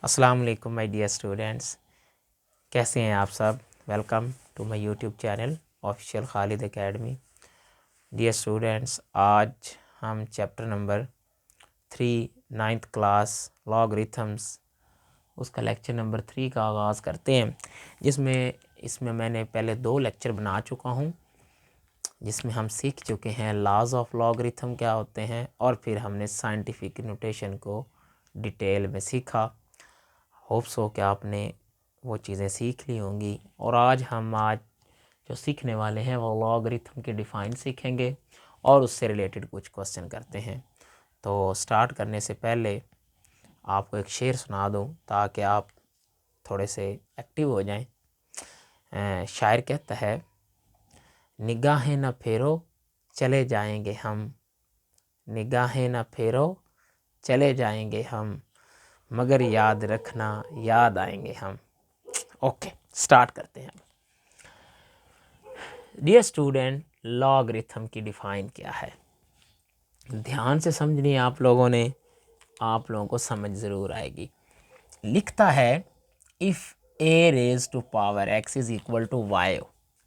अस्सलाम वालेकुम my dear students, कैसे हैं आप सब। Welcome to my YouTube channel official Khalid academy. Dear students, आज हम chapter number 3 ninth class logarithms उसका लेक्चर नंबर 3 का आगाज़ करते हैं, जिसमें मैंने पहले 2 लेक्चर बना चुका हूं, जिसमें हम सीख चुके हैं लॉज ऑफ लॉगरिथम क्या होते हैं, और फिर हमने साइंटिफिक नोटेशन को डिटेल में सीखा। होप्स हो कि आपने वो चीज़ें सीख ली होंगी। और आज जो सीखने वाले हैं वो लॉगरिथम के डिफ़ाइन सीखेंगे और उससे रिलेटेड कुछ क्वेश्चन करते हैं। तो स्टार्ट करने से पहले आपको एक शेर सुना दूं ताकि आप थोड़े से एक्टिव हो जाएं। शायर कहता है, निगाहें न फेरो चले जाएंगे हम, निगाहें न फेरो चले जाएंगे हम, मगर याद रखना याद आएंगे हम। ओके, स्टार्ट करते हैं। डियर स्टूडेंट, लॉगरिथम की डिफाइन क्या है? ध्यान से समझनी है आप लोगों ने, आप लोगों को समझ ज़रूर आएगी। लिखता है, if a raise to power x is equal to y,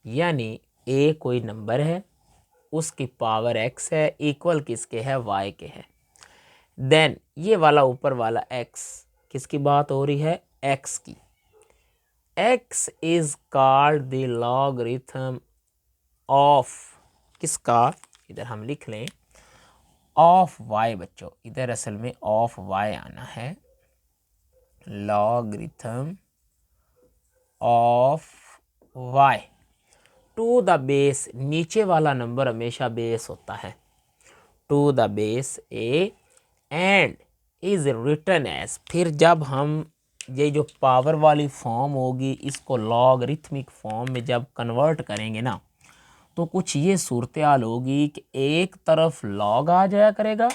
यानी ए कोई नंबर है, उसकी पावर एक्स है, इक्वल किसके है? वाई के है। देन ये वाला ऊपर वाला एक्स किसकी बात हो रही है? एक्स की। X is called the logarithm of किसका? इधर हम लिख लें ऑफ वाई। बच्चों इधर असल में ऑफ वाई आना है, logarithm of y to the base. नीचे वाला नंबर हमेशा बेस होता है, to the base a and is written as. फिर जब हम ये जो पावर वाली फॉर्म होगी इसको लॉगरिथमिक फॉर्म में जब कन्वर्ट करेंगे ना, तो कुछ ये सूरत हाल होगी कि एक तरफ लॉग आ जाया करेगा।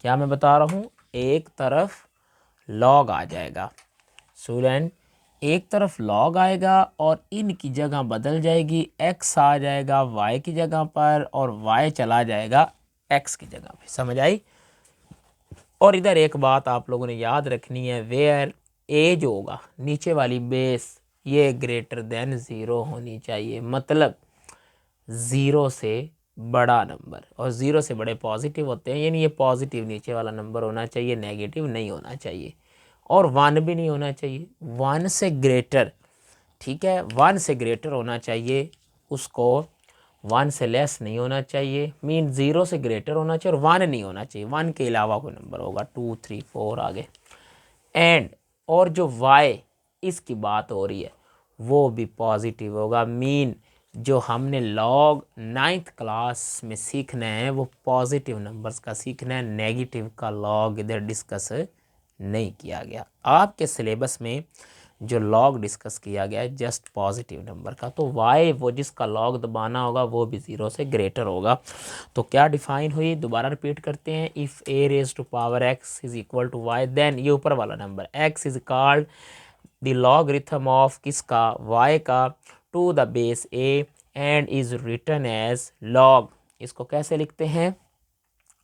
क्या मैं बता रहा हूँ? एक तरफ लॉग आ जाएगा स्टूडेंट, एक तरफ लॉग आएगा और इनकी जगह बदल जाएगी, एक्स आ जाएगा वाई की जगह पर और वाई चला जाएगा एक्स की जगह पे। समझ आई? और इधर एक बात आप लोगों ने याद रखनी है, वेयर ए जो होगा नीचे वाली बेस, ये ग्रेटर देन 0 होनी चाहिए। मतलब 0 से बड़ा नंबर, और 0 से बड़े पॉजिटिव होते हैं, यानी ये पॉजिटिव नीचे वाला नंबर होना चाहिए, नेगेटिव नहीं होना चाहिए। और 1 भी नहीं होना चाहिए, 1 से ग्रेटर, ठीक है, 1 से ग्रेटर होना चाहिए, उसको 1 से लेस नहीं होना चाहिए। मीन 0 से ग्रेटर होना चाहिए और 1 नहीं होना चाहिए, 1 के अलावा कोई नंबर होगा, 2 3 4 आगे। एंड और जो y इसकी बात हो रही है वो भी पॉजिटिव होगा। मीन जो हमने लॉग 9th क्लास में सीखना है वो पॉजिटिव नंबर्स का सीखना है, नेगेटिव का लॉग इधर डिस्कस नहीं किया गया। आपके सिलेबस में जो लॉग डिस्कस किया गया है जस्ट पॉजिटिव नंबर का। तो y वो जिसका लॉग दबाना होगा वो भी 0 से ग्रेटर होगा। तो क्या डिफाइन हुई? दोबारा रिपीट करते हैं, if a raise to power x is equal to y, then ये ऊपर वाला number x is called the logarithm of किसका? y का, to the base a and is written as log. इसको कैसे लिखते हैं?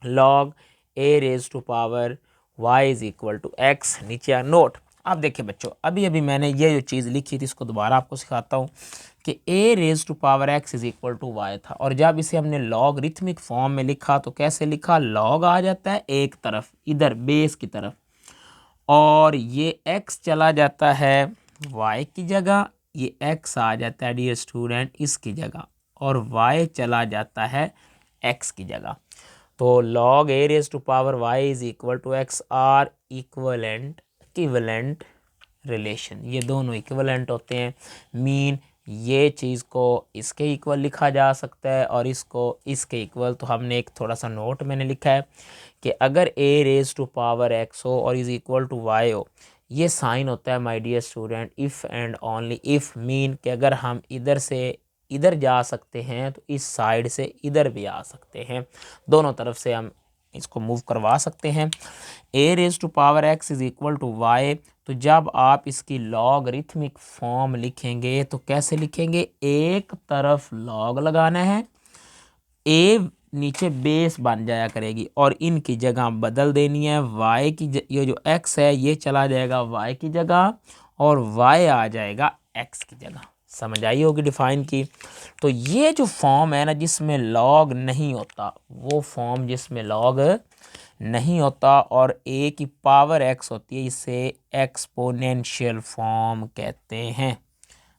Log a raise to power y is equal to x। नीचे नोट। अब देखिए बच्चों, अभी अभी मैंने ये जो चीज़ लिखी थी इसको दोबारा आपको सिखाता हूँ कि a raise to power x is equal to y था, और जब इसे हमने लॉगरिथमिक फॉर्म में लिखा तो कैसे लिखा? लॉग आ जाता है एक तरफ, इधर बेस की तरफ, और ये x चला जाता है y की जगह, ये x आ जाता है डियर स्टूडेंट इसकी जगह, और y चला जाता है x की जगह। तो log a raise to power y is equal to x are equivalent relation. ये दोनों इक्विवेलेंट होते हैं। मीन ये चीज़ को इसके इक्वल लिखा जा सकता है और इसको इसके इक्वल। तो हमने एक थोड़ा सा नोट मैंने लिखा है कि अगर a raise to power x हो और इज इक्वल टू y हो, ये साइन होता है my dear student if and only if. Mean कि अगर हम इधर से इधर जा सकते हैं तो इस साइड से इधर भी आ सकते हैं, दोनों तरफ से हम इसको मूव करवा सकते हैं। a raise to power x is equal to y, तो जब आप इसकी लॉगरिथमिक फॉर्म लिखेंगे तो कैसे लिखेंगे? एक तरफ लॉग लगाना है, a नीचे बेस बन जाया करेगी और इनकी जगह बदल देनी है। y की ये जो x है ये चला जाएगा y की जगह और y आ जाएगा x की जगह। समझ आई होगी डिफाइन की। तो ये जो फॉर्म है ना जिसमें लॉग नहीं होता, वो फॉर्म जिसमें लॉग नहीं होता और a की पावर x होती है, इसे एक्सपोनेंशियल फॉर्म कहते हैं।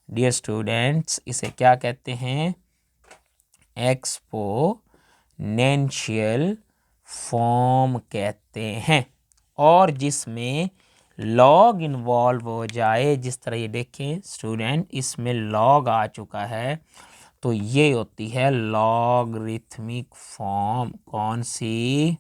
डियर स्टूडेंट्स, इसे क्या कहते हैं? एक्सपोनेंशियल फॉर्म कहते हैं। और जिसमें लॉग इन्वॉल्व हो जाए, जिस तरह ये देखें स्टूडेंट, इसमें लॉग आ चुका है, तो ये होती है लॉगरिथमिक फॉर्म। कौन सी?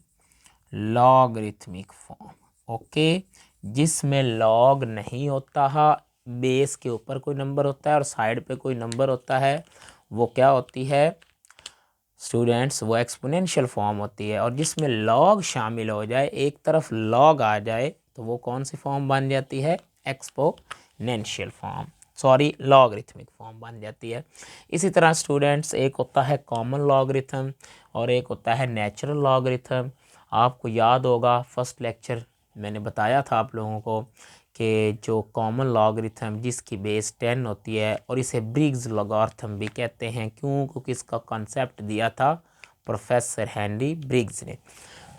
Logarithmic form. ओके। जिसमें लॉग नहीं होता है, बेस के ऊपर कोई नंबर होता है और साइड पे कोई नंबर होता है, वो क्या होती है स्टूडेंट्स? वो एक्सपोनेंशियल फॉर्म होती है। और जिसमें लॉग शामिल हो जाए, एक तरफ लॉग आ जाए, तो वो कौन सी फॉर्म बन जाती है? Exponential form, sorry logarithmic form बन जाती है। इसी तरह स्टूडेंट्स एक होता है कॉमन लॉगरिथम और एक होता है नेचुरल लॉगरिथम। आपको याद होगा फर्स्ट लेक्चर मैंने बताया था आप लोगों को कि जो कॉमन लॉगरिथम जिसकी बेस 10 होती है और इसे ब्रिग्स लॉगरिथम भी कहते हैं। क्यों? क्योंकि इसका कॉन्सेप्ट दिया था प्रोफेसर हेनरी ब्रिग्स ने।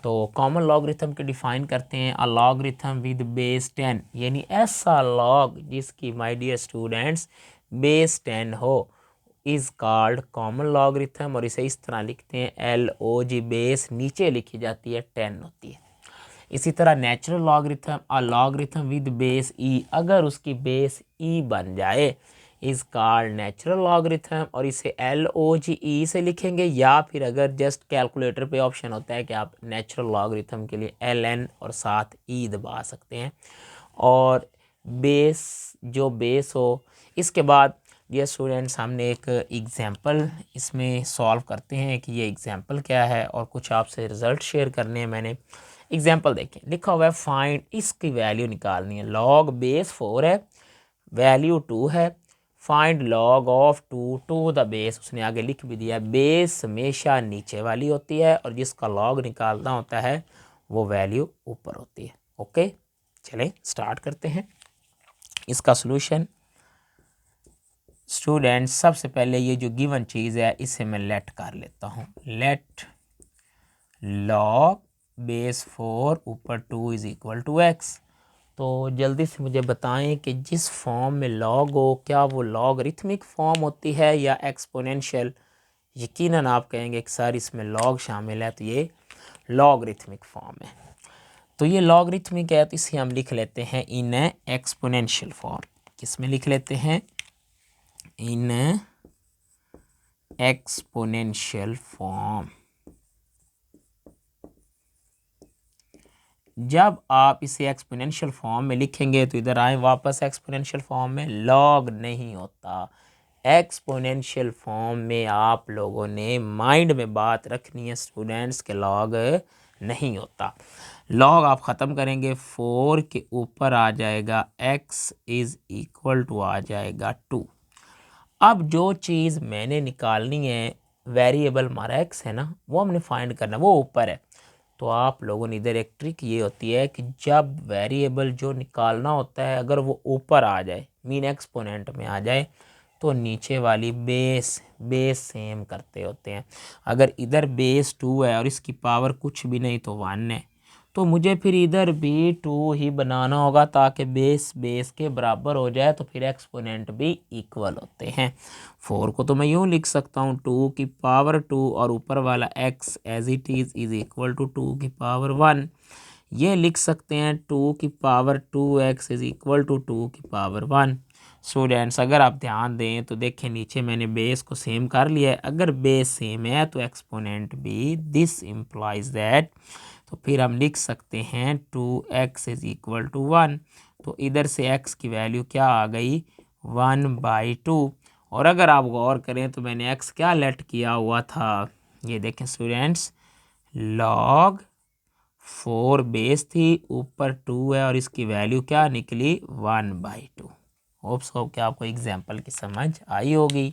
तो कॉमन लॉगरिथम के डिफाइन करते हैं, अ लॉगरिथम विद बेस 10, यानी ऐसा लॉग जिसकी माय डियर स्टूडेंट्स बेस 10 हो, इज़ कॉल्ड कॉमन लॉगरिथम। और इसे इस तरह लिखते हैं LOG, बेस नीचे लिखी जाती है 10 होती है। इसी तरह natural logarithm, a logarithm with base E, अगर उसकी बेस ई बन जाए, इज कॉल्ड नेचुरल लॉगरिथम और इसे LOGE से लिखेंगे। या फिर अगर जस्ट कैलकुलेटर पे ऑप्शन होता है कि आप नेचुरल लॉगरिथम के लिए LN और साथ ई दबा सकते हैं। और बेस जो बेस हो, इसके बाद ये स्टूडेंट्स हमने एक एग्जांपल इसमें सॉल्व करते हैं कि ये एग्जांपल क्या है और कुछ आपसे रिजल्ट शेयर करने हैं। मैंने एग्जांपल देखें, लिखा हुआ है फाइंड, इसकी वैल्यू निकालनी है। लॉग बेस 4 है, वैल्यू 2 है, find log of 2 to the base. उसने आगे लिख भी दिया, बेस हमेशा नीचे वाली होती है और जिसका लॉग निकालना होता है वो वैल्यू ऊपर होती है। ओके, चलें स्टार्ट करते हैं इसका सॉल्यूशन। स्टूडेंट सबसे पहले ये जो गिवन चीज़ है इसे मैं लेट कर लेता हूँ। लेट लॉग बेस 4 ऊपर 2 इज इक्वल टू एक्स। तो जल्दी से मुझे बताएं कि जिस फॉर्म में लॉग हो, क्या वो लॉगरिथमिक फॉर्म होती है या एक्सपोनेंशियल? यकीनन आप कहेंगे कि सर इसमें लॉग शामिल है, तो ये लॉगरिथमिक फॉर्म है। तो ये लॉगरिथमिक है तो इसे हम लिख लेते हैं इन एक्सपोनेंशियल फॉर्म। किस में लिख लेते हैं? In exponential form. जब आप इसे एक्सपोनेंशियल फॉर्म में लिखेंगे तो इधर आए वापस, एक्सपोनेंशियल फॉर्म में लॉग नहीं होता। एक्सपोनेंशियल फॉर्म में आप लोगों ने माइंड में बात रखनी है स्टूडेंट्स के लॉग नहीं होता। लॉग आप ख़त्म करेंगे 4 के ऊपर आ जाएगा x इज़ इक्वल टू आ जाएगा 2। अब जो चीज़ मैंने निकालनी है, वेरिएबल हमारा x है ना, वो हमने फाइंड करना, वो ऊपर है। तो आप लोगों ने इधर एक ट्रिक ये होती है कि जब वेरिएबल जो निकालना होता है अगर वो ऊपर आ जाए, मीन एक्सपोनेंट में आ जाए, तो नीचे वाली बेस सेम करते होते हैं। अगर इधर बेस 2 है और इसकी पावर कुछ भी नहीं तो 1 है, तो मुझे फिर इधर भी 2 ही बनाना होगा ताकि बेस के बराबर हो जाए, तो फिर एक्सपोनेंट भी इक्वल होते हैं। 4 को तो मैं यूँ लिख सकता हूँ 2 की पावर 2 और ऊपर वाला x as it is equal to 2 की पावर 1। ये लिख सकते हैं 2 की power 2x is equal to 2 की पावर 1। स्टूडेंट्स अगर आप ध्यान दें तो देखें नीचे मैंने बेस को सेम कर लिया है। अगर बेस सेम है तो एक्सपोनेंट भी, दिस इम्प्लाइज दैट, तो फिर हम लिख सकते हैं 2x इज़ इक्वल टू 1। तो इधर से x की वैल्यू क्या आ गई? 1/2। और अगर आप गौर करें तो मैंने x क्या लेट किया हुआ था, ये देखें स्टूडेंट्स, log 4 बेस थी, ऊपर 2 है और इसकी वैल्यू क्या निकली? 1/2। होप्स कि आपको एग्जाम्पल की समझ आई होगी।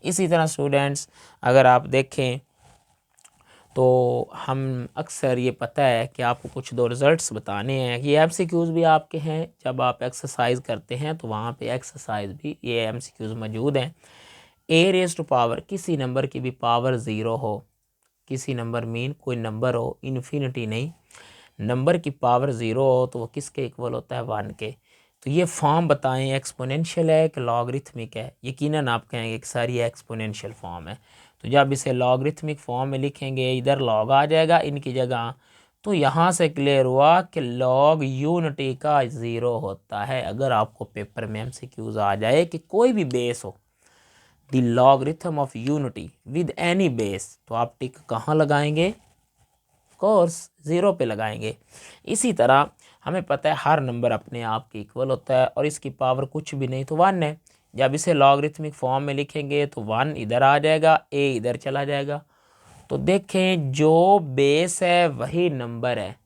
इसी तरह स्टूडेंट्स अगर आप देखें तो हम अक्सर ये पता है कि आपको कुछ दो रिज़ल्ट्स बताने हैं। ये एमसीक्यूज़ भी आपके हैं, जब आप एक्सरसाइज करते हैं तो वहाँ पे एक्सरसाइज भी ये एमसीक्यूज़ मौजूद हैं। ए रेज़ टू पावर, किसी नंबर की भी पावर ज़ीरो हो, किसी नंबर मीन कोई नंबर हो, इन्फिनिटी नहीं, नंबर की पावर ज़ीरो हो तो वो किसके इक्वल होता है, 1 के। तो ये फॉर्म बताएं एक्सपोनेंशियल है कि लॉगरिथमिक है। यकीनन आप कहेंगे कि सर ये एक्सपोनेंशियल फॉर्म है। तो जब इसे लॉगरिथमिक फॉर्म में लिखेंगे, इधर लॉग आ जाएगा इनकी जगह, तो यहाँ से क्लियर हुआ कि लॉग यूनिटी का ज़ीरो होता है। अगर आपको पेपर में एमसीक्यूज आ जाए कि कोई भी बेस हो, the logarithm of unity with any base, तो आप टिक कहाँ लगाएंगे, कोर्स ज़ीरो पे लगाएंगे। इसी तरह हमें पता है हर नंबर अपने आप के इक्वल होता है और इसकी पावर कुछ भी नहीं तो 1 है। जब इसे लॉगरिथमिक फॉर्म में लिखेंगे तो 1 इधर आ जाएगा, ए इधर चला जाएगा। तो देखें जो बेस है वही नंबर है,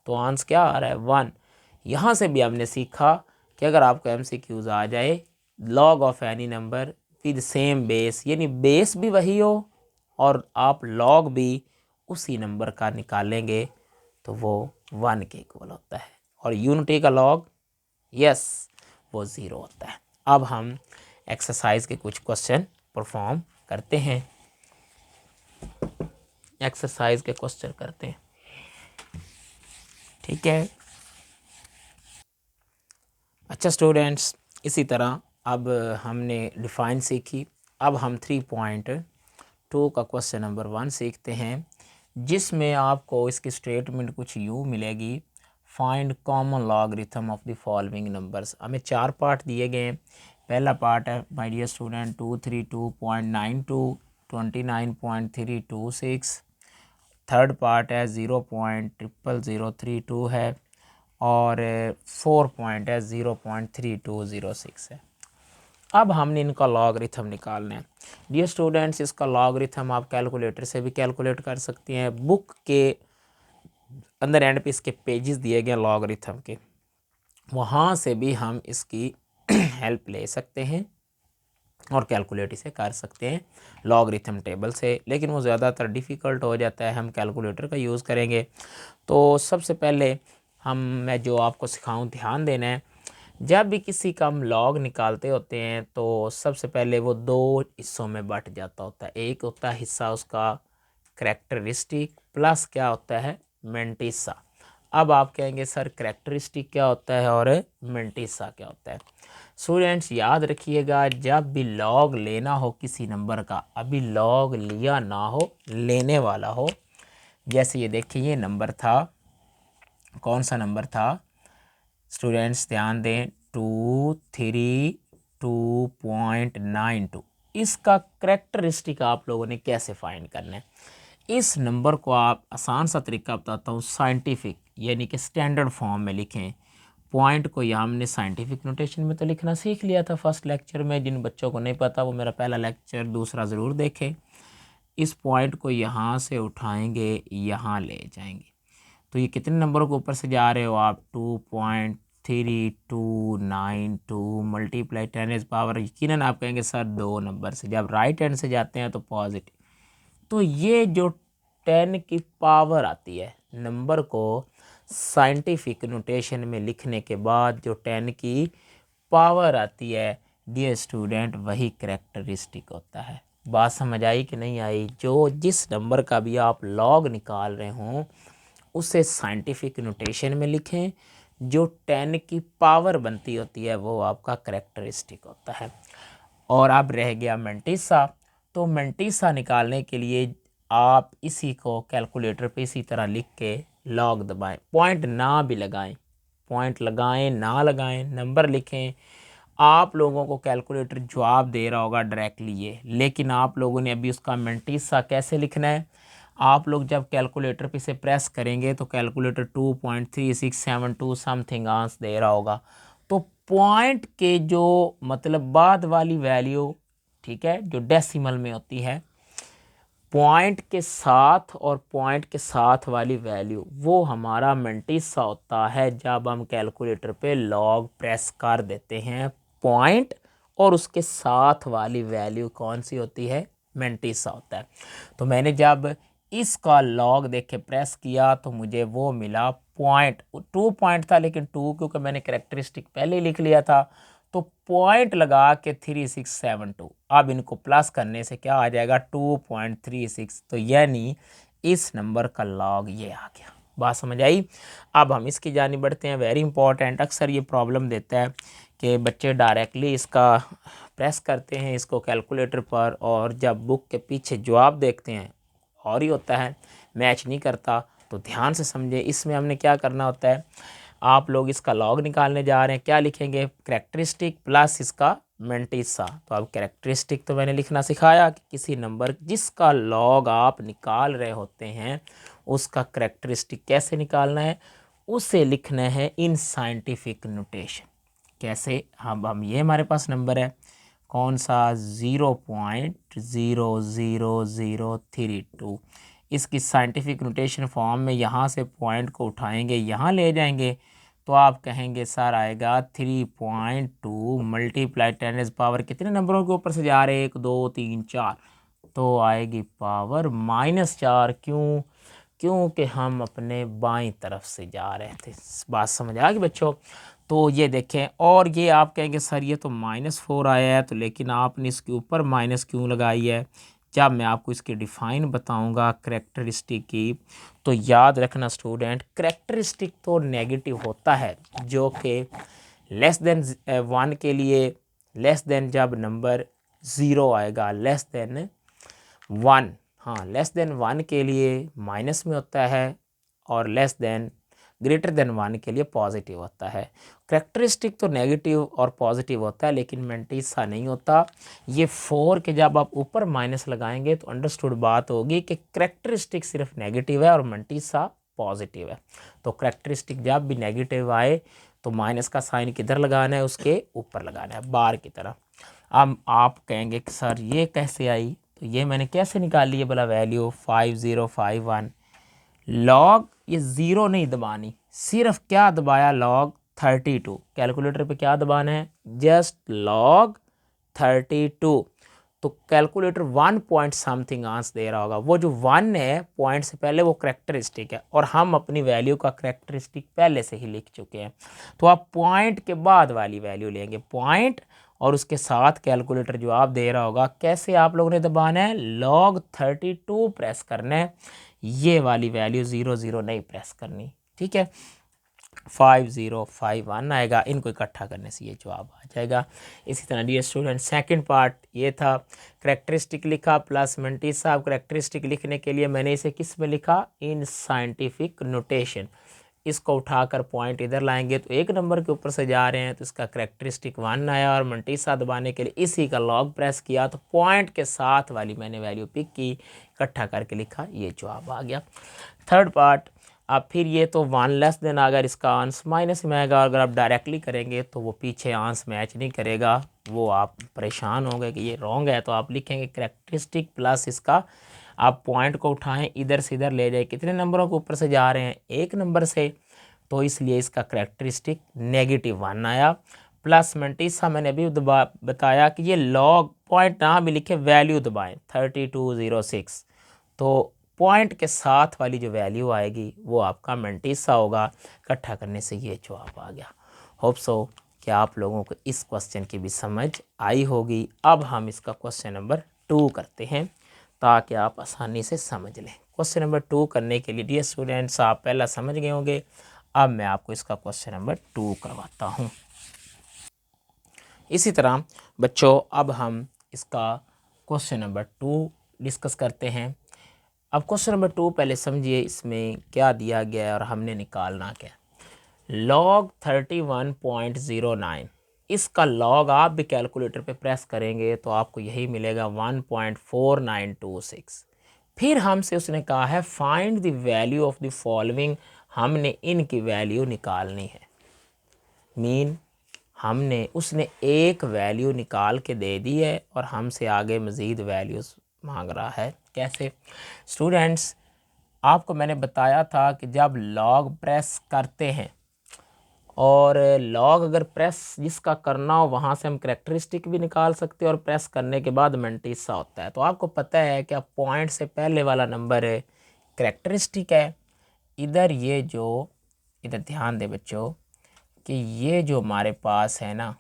तो आंसर क्या आ रहा है, 1। यहाँ से भी हमने सीखा कि अगर आपको एमसीक्यूज आ जाए log of any number with same base, यानी बेस भी वही हो और आप लॉग भी उसी नंबर का निकालेंगे, तो वो 1 के इक्वल होता है। और यूनिटी का लॉग, यस, वो 0 होता है। अब हम एक्सरसाइज के कुछ क्वेश्चन परफॉर्म करते हैं। एक्सरसाइज के क्वेश्चन करते हैं, ठीक है। अच्छा स्टूडेंट्स, इसी तरह अब हमने डिफाइन सीखी। अब हम 3.2 का क्वेश्चन नंबर 1 सीखते हैं, जिसमें आपको इसकी स्टेटमेंट कुछ यूँ मिलेगी, find common logarithm of the following numbers. हमें 4 पार्ट दिए गए हैं। पहला पार्ट है my dear student 232.92, 29.326। Third part है 0.00032 है और 4 पॉइंट है 0.3206 है। अब हमने इनका लॉगरिथम निकालना है। डियर स्टूडेंट्स, इसका लॉगरिथम आप कैलकुलेटर से भी कैलकुलेट कर सकते हैं। बुक के अंदर एंड पे इसके पेजेस दिए गए लॉगरिथम के, वहाँ से भी हम इसकी हेल्प ले सकते हैं और कैलकुलेट इसे कर सकते हैं लॉगरिथम टेबल से, लेकिन वो ज़्यादातर डिफ़िकल्ट हो जाता है, हम कैलकुलेटर का यूज़ करेंगे। तो सबसे पहले मैं जो आपको सिखाऊं, ध्यान देना है। जब भी किसी का हम लॉग निकालते होते हैं तो सबसे पहले वो 2 हिस्सों में बट जाता होता है। एक होता है हिस्सा उसका करैक्टरिस्टिक प्लस क्या होता है, मेंटिसा। अब आप कहेंगे सर करैक्टरिस्टिक क्या होता है और मेंटिसा क्या होता है। स्टूडेंट्स याद रखिएगा, जब भी लॉग लेना हो किसी नंबर का, अभी लॉग लिया ना हो, लेने वाला हो, जैसे ये देखिए ये नंबर था, कौन सा नंबर था स्टूडेंट्स, ध्यान दें, 232.92। इसका करैक्टरिस्टिक आप लोगों ने कैसे फाइंड करना है। इस नंबर को आप आसान सा तरीका बताता हूँ, साइंटिफिक यानी कि स्टैंडर्ड फॉर्म में लिखें। पॉइंट को यहाँ हमने साइंटिफिक नोटेशन में तो लिखना सीख लिया था फर्स्ट लेक्चर में। जिन बच्चों को नहीं पता वो मेरा पहला लेक्चर दूसरा ज़रूर देखें। इस पॉइंट को यहाँ से उठाएंगे, यहाँ ले जाएंगे, तो ये कितने नंबरों के ऊपर से जा रहे हो आप, 2.3292 मल्टीप्लाई 10⁻⁻, यकीनन आप कहेंगे सर 2 नंबर से। जब राइट हैंड से जाते हैं तो पॉजिटिव, तो ये जो 10 की पावर आती है नंबर को साइंटिफिक नोटेशन में लिखने के बाद, जो 10 की पावर आती है डियर स्टूडेंट, वही करैक्टरिस्टिक होता है। बात समझ आई कि नहीं आई। जो जिस नंबर का भी आप लॉग निकाल रहे हों उसे साइंटिफिक नोटेशन में लिखें, जो 10 की पावर बनती होती है वो आपका करैक्टरिस्टिक होता है। और अब रह गया मेंटिसा। तो मेंटिसा निकालने के लिए आप इसी को कैलकुलेटर पे इसी तरह लिख के लॉग दबाएं, पॉइंट ना भी लगाएं, पॉइंट लगाएं ना लगाएं, नंबर लिखें। आप लोगों को कैलकुलेटर जवाब दे रहा होगा डायरेक्टली ये, लेकिन आप लोगों ने अभी उसका मेंटिसा कैसे लिखना है। आप लोग जब कैलकुलेटर पे से प्रेस करेंगे तो कैलकुलेटर 2.3672 समथिंग आंसर दे रहा होगा। तो पॉइंट के जो मतलब बाद वाली वैल्यू, ठीक है, जो डेसिमल में होती है, पॉइंट के साथ और पॉइंट के साथ वाली वैल्यू, वो हमारा मेंटिसा होता है। जब हम कैलकुलेटर पे लॉग प्रेस कर देते हैं, पॉइंट और उसके साथ वाली वैल्यू कौन सी होती है, मेंटिसा होता है। तो मैंने जब इसका लॉग देखे प्रेस किया तो मुझे वो मिला पॉइंट, 2 पॉइंट था लेकिन 2 क्योंकि मैंने कैरेक्टरिस्टिक पहले ही लिख लिया था तो पॉइंट लगा के 3672। अब इनको प्लस करने से क्या आ जाएगा 2.36, तो यानी इस नंबर का लॉग ये आ गया। बात समझ आई। अब हम इसकी जानी बढ़ते हैं। वेरी इंपॉर्टेंट, अक्सर ये प्रॉब्लम देता है कि बच्चे डायरेक्टली इसका प्रेस करते हैं इसको कैलकुलेटर पर, और जब बुक के पीछे जवाब देखते हैं और ही होता है, मैच नहीं करता। तो ध्यान से समझे, इसमें हमने क्या करना होता है, आप लोग इसका लॉग निकालने जा रहे हैं, क्या लिखेंगे, कैरेक्टरिस्टिक प्लस इसका मेंटिसा। तो अब कैरेक्टरिस्टिक तो मैंने लिखना सिखाया कि किसी नंबर जिसका लॉग आप निकाल रहे होते हैं उसका कैरेक्टरिस्टिक कैसे निकालना है, उसे लिखना है इन साइंटिफिक नोटेशन। कैसे, हम ये हमारे पास नंबर है कौन सा, 0.00032, इसकी साइंटिफिक नोटेशन फॉर्म में यहाँ से पॉइंट को उठाएंगे यहाँ ले जाएंगे तो आप कहेंगे सर आएगा 3.2 मल्टीप्लाई 10⁻, कितने नंबरों के ऊपर से जा रहे हैं, 1 2 3 4, तो आएगी पावर -4। क्यों, क्योंकि हम अपने बाईं तरफ से जा रहे थे। बात समझ आ गई बच्चों। तो ये देखें, और ये आप कहेंगे सर ये तो -4 आया है, तो लेकिन आपने इसके ऊपर माइनस क्यों लगाई है। जब मैं आपको इसकी डिफ़ाइन बताऊंगा कैरेक्टरिस्टिक की, तो याद रखना स्टूडेंट, कैरेक्टरिस्टिक तो नेगेटिव होता है, जो कि लेस देन 1 के लिए, लेस देन जब नंबर 0 आएगा, लेस देन 1, हाँ लेस देन 1 के लिए माइनस में होता है, और लेस देन ग्रेटर देन 1 के लिए पॉजिटिव होता है। कैरेक्टरिस्टिक तो नेगेटिव और पॉजिटिव होता है, लेकिन मेंटिसा नहीं होता। ये 4 के जब आप ऊपर माइनस लगाएंगे तो अंडरस्टूड बात होगी कि कैरेक्टरिस्टिक सिर्फ नेगेटिव है और मेंटिसा पॉजिटिव है। तो कैरेक्टरिस्टिक जब भी नेगेटिव आए तो माइनस का साइन किधर लगाना है, उसके ऊपर लगाना है, बार की तरह। अब आप कहेंगे कि सर ये कैसे आई, तो ये मैंने कैसे निकाली है बोला, वैल्यू 5051 लॉग, ये 0 नहीं दबानी, सिर्फ क्या दबाया, लॉग 32। कैलकुलेटर पे क्या दबाना है, जस्ट लॉग 32। तो कैलकुलेटर 1 पॉइंट समथिंग आंसर दे रहा होगा, वो जो 1 है पॉइंट से पहले वो कैरेक्टरिस्टिक है, और हम अपनी वैल्यू का कैरेक्टरिस्टिक पहले से ही लिख चुके हैं। तो आप पॉइंट के बाद वाली वैल्यू लेंगे, पॉइंट और उसके साथ कैलकुलेटर जवाब दे रहा होगा। कैसे आप लोगों ने दबाना है, log 32 प्रेस करना है, ये वाली वैल्यू 00 नहीं प्रेस करनी, ठीक है। 5051 आएगा, इनको इकट्ठा करने से ये जवाब आ जाएगा। इसी तरह डियर स्टूडेंट, सेकंड पार्ट ये था, कैरेक्टरिस्टिक लिखा प्लस मेंटिसा। अब कैरेक्टरिस्टिक लिखने के लिए मैंने इसे किस में लिखा, इन साइंटिफिक नोटेशन। इसको उठाकर पॉइंट इधर लाएंगे तो एक नंबर के ऊपर से जा रहे हैं, तो इसका कैरेक्टरिस्टिक 1 आया, और मेंटिसा दबाने के लिए इसी का लॉग प्रेस किया तो पॉइंट के साथ वाली मैंने वैल्यू पिक की, इकट्ठा करके लिखा, ये जवाब आ गया। थर्ड पार्ट, अब फिर ये तो 1 लेस देन, अगर इसका आंसर माइनस में आएगा, अगर आप डायरेक्टली करेंगे तो वो पीछे आंसर मैच नहीं करेगा, वो आप परेशान होंगे कि ये रॉन्ग है। तो आप लिखेंगे कैरेक्टरिस्टिक प्लस इसका, आप पॉइंट को उठाएं इधर से इधर ले जाए, कितने नंबरों के ऊपर से जा रहे हैं, एक नंबर से, तो इसलिए इसका कैरेक्टरिस्टिक -1 आया। प्लस मेंटिसा मैंने अभी बताया कि ये लॉग, पॉइंट ना भी लिखे, वैल्यू दबाएं 3206, तो पॉइंट के साथ वाली जो वैल्यू आएगी वो आपका मेंटिसा होगा। इकट्ठा करने से ये जवाब आ गया। होप सो कि आप लोगों को इस क्वेश्चन की भी समझ आई होगी। अब हम इसका क्वेश्चन नंबर 2 करते हैं ताकि आप आसानी से समझ लें। क्वेश्चन नंबर 2 करने के लिए डियर स्टूडेंट्स, आप पहला समझ गए होंगे, अब मैं आपको इसका क्वेश्चन नंबर 2 करवाता हूँ। इसी तरह बच्चों, अब हम इसका क्वेश्चन नंबर 2 डिस्कस करते हैं। अब क्वेश्चन नंबर 2 पहले समझिए, इसमें क्या दिया गया है और हमने निकालना क्या। log 31.09, इसका log आप भी कैलकुलेटर पे प्रेस करेंगे तो आपको यही मिलेगा 1.4926। फिर हमसे उसने कहा है find the value of the following, हमने इनकी वैल्यू निकालनी है। मीन हमने, उसने एक वैल्यू निकाल के दे दी है और हमसे आगे मज़ीद वैल्यूज़ मांग रहा है। कैसे स्टूडेंट्स, आपको मैंने बताया था कि जब लॉग प्रेस करते हैं, और लॉग अगर प्रेस जिसका करना हो वहाँ से हम कैरेक्टरिस्टिक भी निकाल सकते हैं, और प्रेस करने के बाद मेंटिसा होता है। तो आपको पता है कि अब पॉइंट से पहले वाला नंबर है कैरेक्टरिस्टिक है। इधर ये जो, इधर ध्यान दे बच्चों कि ये जो हमारे पास है ना,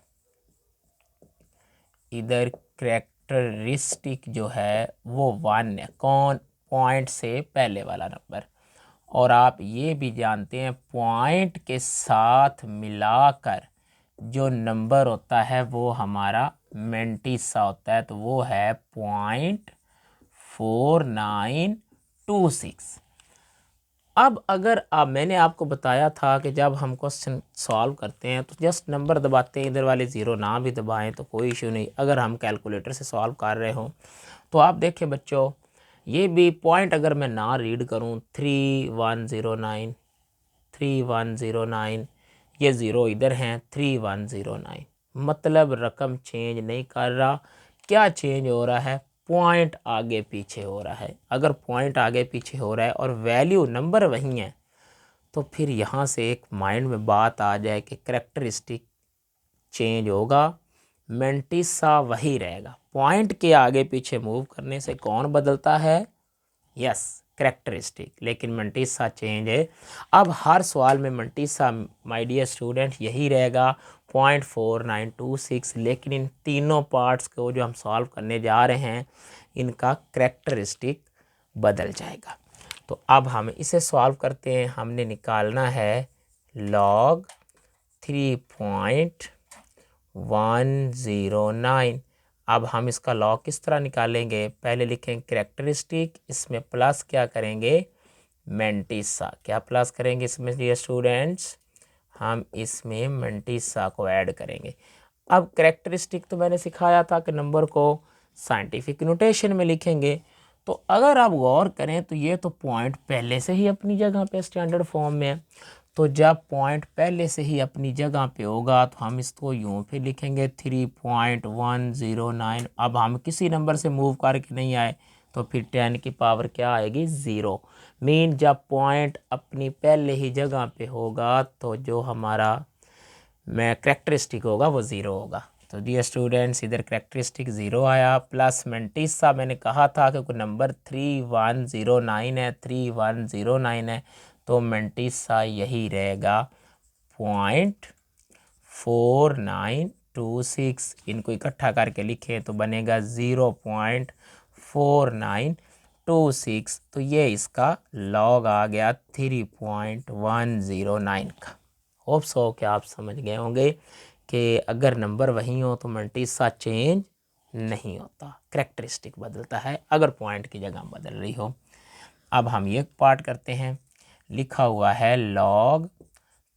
इधर कैरेक्टरिस्टिक जो है वो 1 है। कौन? पॉइंट से पहले वाला नंबर। और आप ये भी जानते हैं पॉइंट के साथ मिलाकर जो नंबर होता है वो हमारा मेंटिसा होता है, तो वो है 0.4926। अब अगर मैंने आपको बताया था कि जब हम क्वेश्चन सॉल्व करते हैं तो जस्ट नंबर दबाते हैं, इधर वाले ज़ीरो ना भी दबाएं तो कोई इशू नहीं, अगर हम कैलकुलेटर से सॉल्व कर रहे हो। तो आप देखें बच्चों, ये भी पॉइंट अगर मैं ना रीड करूं 3109, 3109, ये ज़ीरो इधर हैं 3109, मतलब रकम चेंज नहीं कर रहा। क्या चेंज हो रहा है? पॉइंट आगे पीछे हो रहा है। अगर पॉइंट आगे पीछे हो रहा है और वैल्यू नंबर वही है, तो फिर यहाँ से एक माइंड में बात आ जाए कि करेक्टरिस्टिक चेंज होगा, मेंटिसा वही रहेगा। पॉइंट के आगे पीछे मूव करने से कौन बदलता है? यस, करेक्टरिस्टिक, लेकिन मेंटिसा चेंज है। अब हर सवाल में मेंटिसा माय डियर स्टूडेंट यही रहेगा 0.4926, लेकिन इन तीनों पार्ट्स को जो हम सॉल्व करने जा रहे हैं इनका करेक्टरिस्टिक बदल जाएगा। तो अब हम इसे सॉल्व करते हैं। हमने निकालना है log 3.109। अब हम इसका लॉग किस तरह निकालेंगे? पहले लिखेंगे करेक्टरिस्टिक, इसमें प्लस क्या करेंगे? मेंटिसा। क्या प्लस करेंगे इसमें डियर स्टूडेंट्स? हम इसमें मेंटिसा को ऐड करेंगे। अब करेक्टरिस्टिक तो मैंने सिखाया था कि नंबर को साइंटिफिक नोटेशन में लिखेंगे। तो अगर आप गौर करें तो ये तो पॉइंट पहले से ही अपनी जगह पे स्टैंडर्ड फॉर्म में है। तो जब पॉइंट पहले से ही अपनी जगह पे होगा तो हम इसको यूँ फिर लिखेंगे 3.109। अब हम किसी नंबर से मूव करके नहीं आए तो फिर 10 की पावर क्या आएगी? 0। मीन जब पॉइंट अपनी पहले ही जगह पे होगा तो जो हमारा करेक्टरिस्टिक होगा वो 0 होगा। तो डियर स्टूडेंट्स, इधर करेक्टरिस्टिक 0 आया, प्लस मेंटिसा मैंने कहा था कि कोई नंबर 3109 है, 3109 है, तो मेंटिसा यही रहेगा 0.4926। इनको इकट्ठा करके लिखें तो बनेगा 0.4926। तो ये इसका लॉग आ गया 3.109 का। होप सो कि आप समझ गए होंगे कि अगर नंबर वही हो तो मेंटिसा चेंज नहीं होता, करेक्टरिस्टिक बदलता है अगर पॉइंट की जगह बदल रही हो। अब हम ये पार्ट करते हैं, लिखा हुआ है log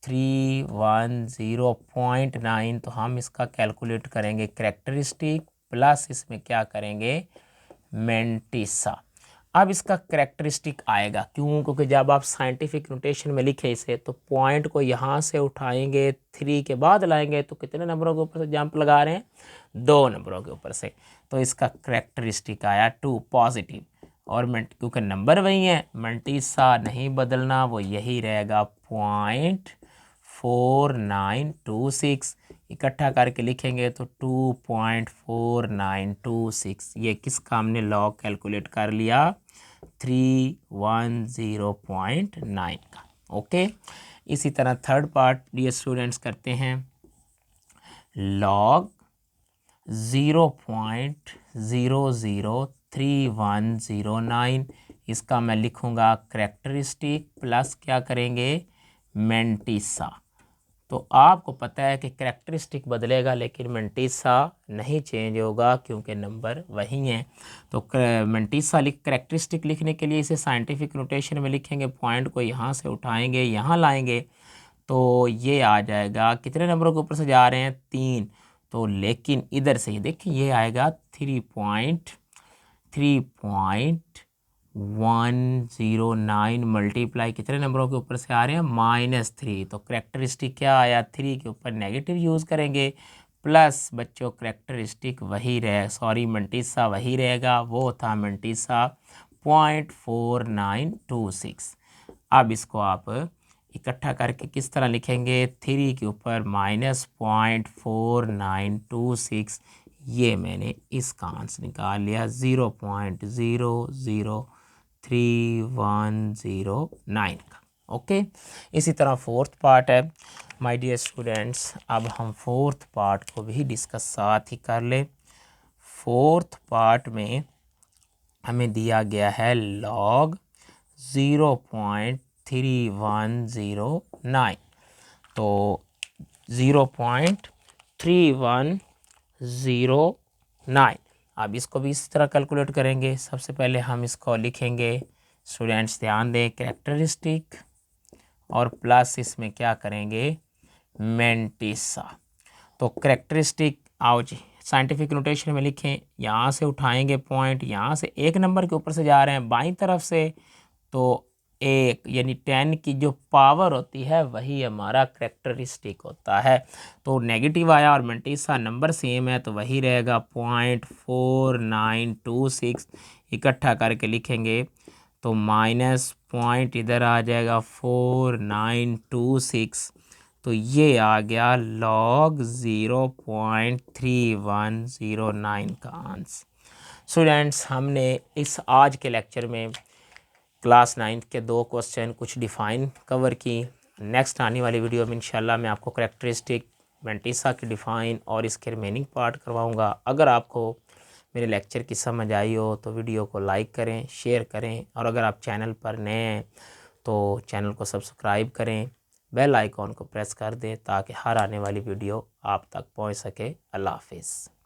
310.9, तो हम इसका कैलकुलेट करेंगे करेक्टरिस्टिक प्लस इसमें क्या करेंगे? मेंटिसा। अब इसका करेक्टरिस्टिक आएगा क्यों? क्योंकि जब आप साइंटिफिक नोटेशन में लिखे इसे तो पॉइंट को यहाँ से उठाएंगे, 3 के बाद लाएंगे, तो कितने नंबरों के ऊपर से जंप लगा रहे हैं? 2 नंबरों के ऊपर से। तो इसका करेक्टरिस्टिक आया 2 पॉजिटिव। और क्योंकि नंबर वही है, मेंटिसा नहीं बदलना, वो यही रहेगा 0.4926। इकट्ठा करके लिखेंगे तो 2.4926। ये किसका हमने लॉग कैलकुलेट कर लिया? 310.9 का। ओके, इसी तरह थर्ड पार्ट डियर स्टूडेंट्स करते हैं। लॉग 0.003109, इसका मैं लिखूंगा करेक्टरिस्टिक प्लस क्या करेंगे? मेंटिसा। तो आपको पता है कि करेक्टरिस्टिक बदलेगा लेकिन मेंटिसा नहीं चेंज होगा क्योंकि नंबर वही हैं। तो मेंटिसा करेक्टरिस्टिक लिखने के लिए इसे साइंटिफिक नोटेशन में लिखेंगे, पॉइंट को यहाँ से उठाएंगे, यहाँ लाएंगे, तो ये आ जाएगा, कितने नंबरों के ऊपर से जा रहे हैं? 3। तो लेकिन इधर से ही देखिए ये आएगा 3.109 मल्टीप्लाई कितने नंबरों के ऊपर से आ रहे हैं? -3। तो करेक्टरिस्टिक क्या आया? 3 के ऊपर नेगेटिव यूज़ करेंगे, प्लस बच्चों करेक्टरिस्टिक वही रहे, सॉरी मेंटिसा वही रहेगा, वो था मेंटिसा 0.4926। अब इसको आप इकट्ठा करके किस तरह लिखेंगे? 3 के ऊपर -0.4926। ये मैंने इसका आंसर निकाल लिया 0.00 3109 का। ओके, इसी तरह फोर्थ पार्ट है माय डियर स्टूडेंट्स। अब हम फोर्थ पार्ट को भी डिस्कस साथ ही कर ले। फोर्थ पार्ट में हमें दिया गया है लॉग 0.3109, तो 0.3109 अब इसको भी इस तरह कैलकुलेट करेंगे। सबसे पहले हम इसको लिखेंगे, स्टूडेंट्स ध्यान दें, कैरेक्टरिस्टिक और प्लस इसमें क्या करेंगे, मेंटिसा। तो कैरेक्टरिस्टिक आओ जी साइंटिफिक नोटेशन में लिखें, यहाँ से उठाएंगे पॉइंट, यहाँ से एक नंबर के ऊपर से जा रहे हैं बाईं तरफ से, तो एक यानी 10 की जो पावर होती है वही हमारा कैरेक्टरिस्टिक होता है। तो नेगेटिव आया और मेंटिसा नंबर सेम है तो वही रहेगा 0.4926, इकट्ठा करके लिखेंगे तो माइनस पॉइंट इधर आ जाएगा 4926, तो ये आ गया लॉग 0.3109 का आंसर। स्टूडेंट्स हमने इस आज के लेक्चर में क्लास 9th के 2 क्वेश्चन कुछ डिफ़ाइन कवर की। नेक्स्ट आने वाली वीडियो में इंशाल्लाह मैं आपको कैरेक्टरिस्टिक मेंटिसा की डिफ़ाइन और इसके रिमेनिंग पार्ट करवाऊंगा। अगर आपको मेरे लेक्चर की समझ आई हो तो वीडियो को लाइक करें, शेयर करें, और अगर आप चैनल पर नए हैं तो चैनल को सब्सक्राइब करें, बेल आइकॉन को प्रेस कर दें ताकि हर आने वाली वीडियो आप तक पहुंच सके। अल्लाह हाफिज़।